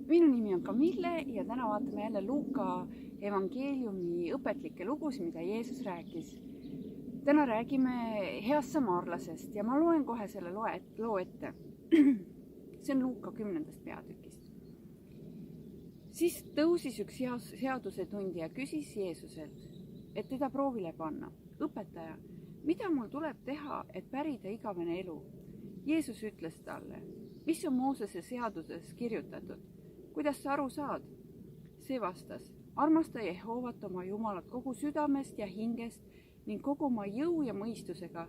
Minu nimi on Camille ja täna vaatame jälle Luuka evangeeliumi õpetlikke lugusid, mida Jeesus rääkis. Täna räägime heast samaarlasest ja ma loen kohe selle loo ette. See on Luuka 10. peatükist. Siis tõusis üks seadusetundja ja küsis Jeesuselt, et teda proovile panna. Õpetaja, mida mul tuleb teha, et pärida igavene elu? Jeesus ütles talle, mis on Moosese seaduses kirjutatud? Kuidas sa aru saad? See vastas, armasta Jehoovat oma Jumalat kogu südamest ja hingest ning kogu oma jõu ja mõistusega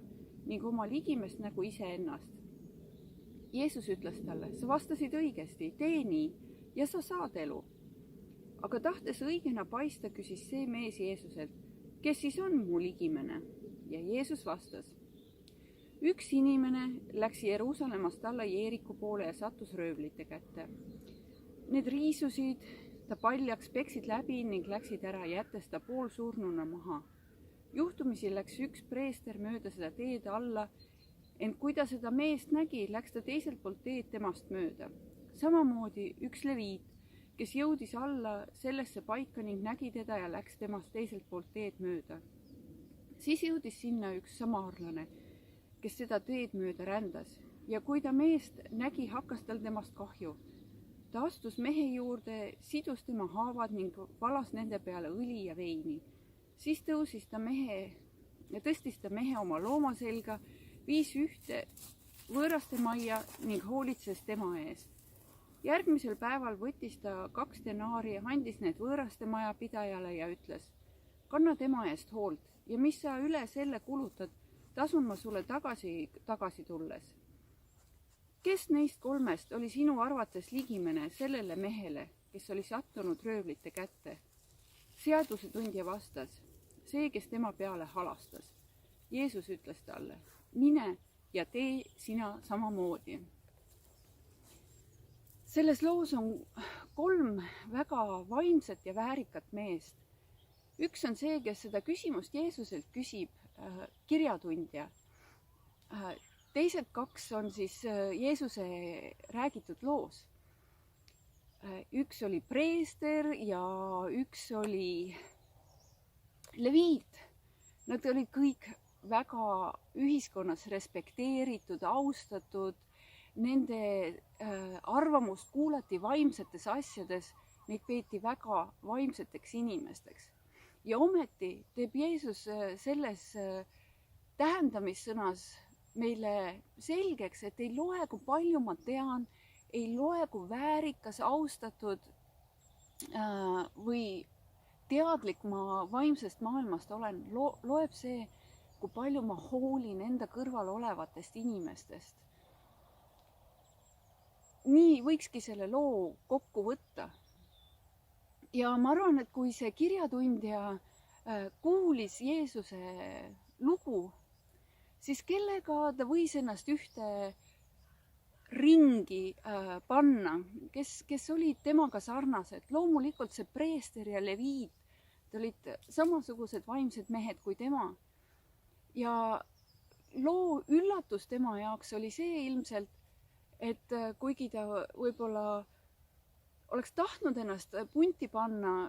ning oma ligimest nagu iseennast. Jeesus ütles talle, sa vastasid õigesti, tee nii ja sa saad elu. Aga tahtes õigena paista, küsis see mees Jeesuselt, kes siis on mu ligimene? Ja Jeesus vastas, üks inimene läks Jeruusalemmast alla Jeeriku poole ja sattus röövlite kätte. Need riisusid ta paljaks, peksid läbi ning läksid ära, jättes ta poolsurnuna maha. Juhtumisi läks üks preester mööda seda teed alla, ent kui ta seda meest nägi, läks ta teiselt poolt teed temast mööda. Samamoodi üks leviit, kes jõudis alla sellesse paika ning nägi teda ja läks temast teiselt poolt teed mööda. Siis jõudis sinna üks samaarlane, kes seda teed mööda rändas ja kui ta meest nägi, hakkas tal temast kahju. Ta astus mehe juurde, sidus tema haavad ning valas nende peale õli ja veini. Siis tõstis ta mehe oma looma selga, viis ühte võõraste majja ning hoolitses tema ees. Järgmisel päeval võttis ta 2 denaari ja andis need võõraste maja pidajale ja ütles, kanna tema eest hoolt ja mis sa üle selle kulutad, tasun ma sulle tagasi tulles. Kes neist 3 oli sinu arvates ligimene sellele mehele, kes oli sattunud röövlite kätte? Seadusetundja vastas, see, kes tema peale halastas. Jeesus ütles talle, mine ja tee sina samamoodi. Selles loos on 3 väga vaimset ja väärikat meest. Üks on see, kes seda küsimust Jeesuselt küsib, kirjatundja. Teised 2 on siis Jeesuse räägitud loos. Üks oli preester ja üks oli leviit. Nad olid kõik väga ühiskonnas respekteeritud, austatud. Nende arvamust kuulati vaimsetes asjades, neid peeti väga vaimseteks inimesteks. Ja ometi teeb Jeesus selles tähendamissõnas meile selgeks, et ei loe, kui palju ma tean, ei loe, kui väärikas, austatud või teadlik ma vaimsest maailmast olen. Loeb see, kui palju ma hoolin enda kõrval olevatest inimestest. Nii võikski selle loo kokku võtta. Ja ma arvan, et kui see kirjatundja kuulis Jeesuse lugu, siis kellega ta võis ennast ühte ringi panna, kes olid temaga sarnased. Loomulikult see preester ja leviit, ta olid samasugused vaimsed mehed kui tema. Ja loo üllatus tema jaoks oli see ilmselt, et kuigi ta võib-olla oleks tahtnud ennast punti panna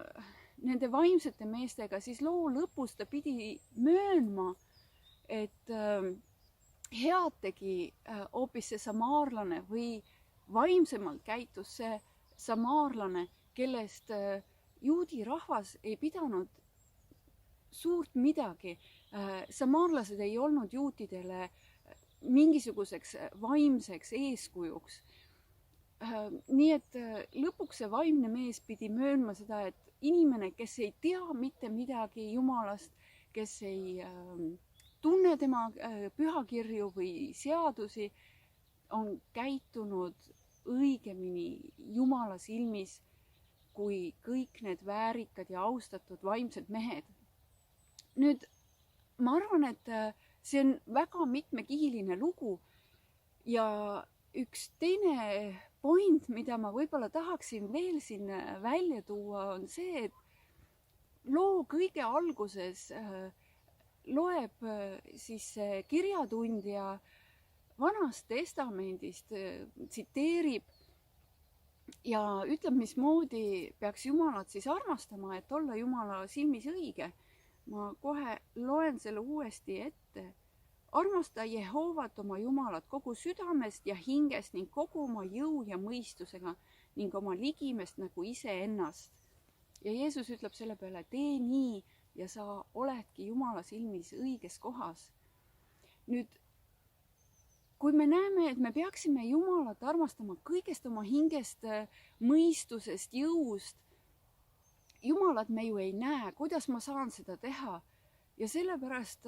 nende vaimsete meestega, siis loo lõpus ta pidi möönma, et head tegi hoopis see samaarlane või vaimsemalt käitus see samaarlane, kellest juudi rahvas ei pidanud suurt midagi. Samaarlased ei olnud juutidele mingisuguseks vaimseks eeskujuks. Nii et lõpuks see vaimne mees pidi möönma seda, et inimene, kes ei tea mitte midagi Jumalast, kes ei tunne tema pühakirju või seadusi, on käitunud õigemini Jumala silmis kui kõik need väärikad ja austatud vaimsed mehed. Nüüd, ma arvan, et see on väga mitmekihiline lugu ja üks teine point, mida ma võib-olla tahaksin veel siin välja tuua, on see, et loo kõige alguses loeb siis kirjatundja Vanast Testamendist, tsiteerib ja ütleb, mismoodi peaks Jumalat siis armastama, et olla Jumala silmis õige. Ma kohe loen selle uuesti ette. Armasta Jehoovat oma Jumalat kogu südamest ja hingest ning kogu oma jõu ja mõistusega ning oma ligimest nagu iseennast. Ja Jeesus ütleb selle peale, tee nii ja sa oledki Jumala silmis õiges kohas. Nüüd, kui me näeme, et me peaksime Jumalat armastama kõigest oma hingest, mõistusest, jõust, Jumalat me ju ei näe, kuidas ma saan seda teha. Ja sellepärast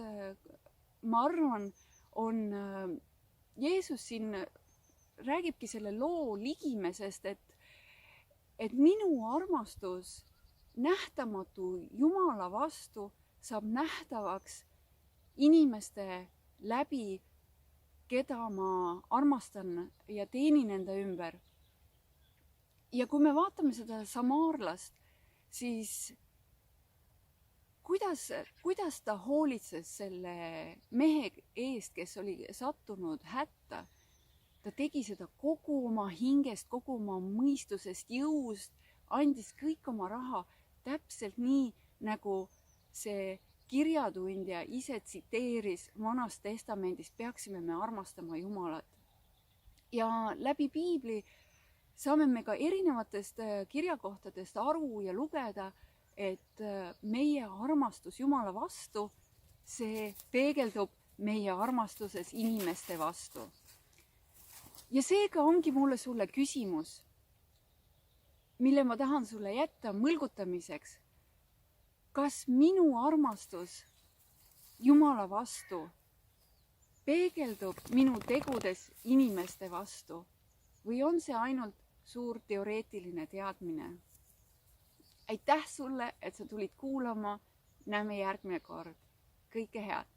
ma arvan, Jeesus siin räägibki selle loo ligimesest, et minu armastus nähtamatu Jumala vastu saab nähtavaks inimeste läbi, keda ma armastan ja teenin enda ümber. Ja kui me vaatame seda samaarlast, siis kuidas ta hoolitses selle mehe eest, kes oli sattunud hätta? Ta tegi seda kogu oma hingest, kogu oma mõistusest, jõust, andis kõik oma raha täpselt nii, nagu see kirjatundja ise tsiteeris Vanast Testamendist, peaksime me armastama Jumalat. Ja läbi Piibli saame me ka erinevatest kirjakohtadest aru ja lugeda, et meie armastus Jumala vastu, see peegeldub meie armastuses inimeste vastu. Ja seega ongi mulle sulle küsimus, mille ma tahan sulle jätta mõlgutamiseks. Kas minu armastus Jumala vastu peegeldub minu tegudes inimeste vastu või on see ainult suur teoreetiline teadmine? Aitäh sulle, et sa tulid kuulama. Näeme järgmine kord. Kõike head!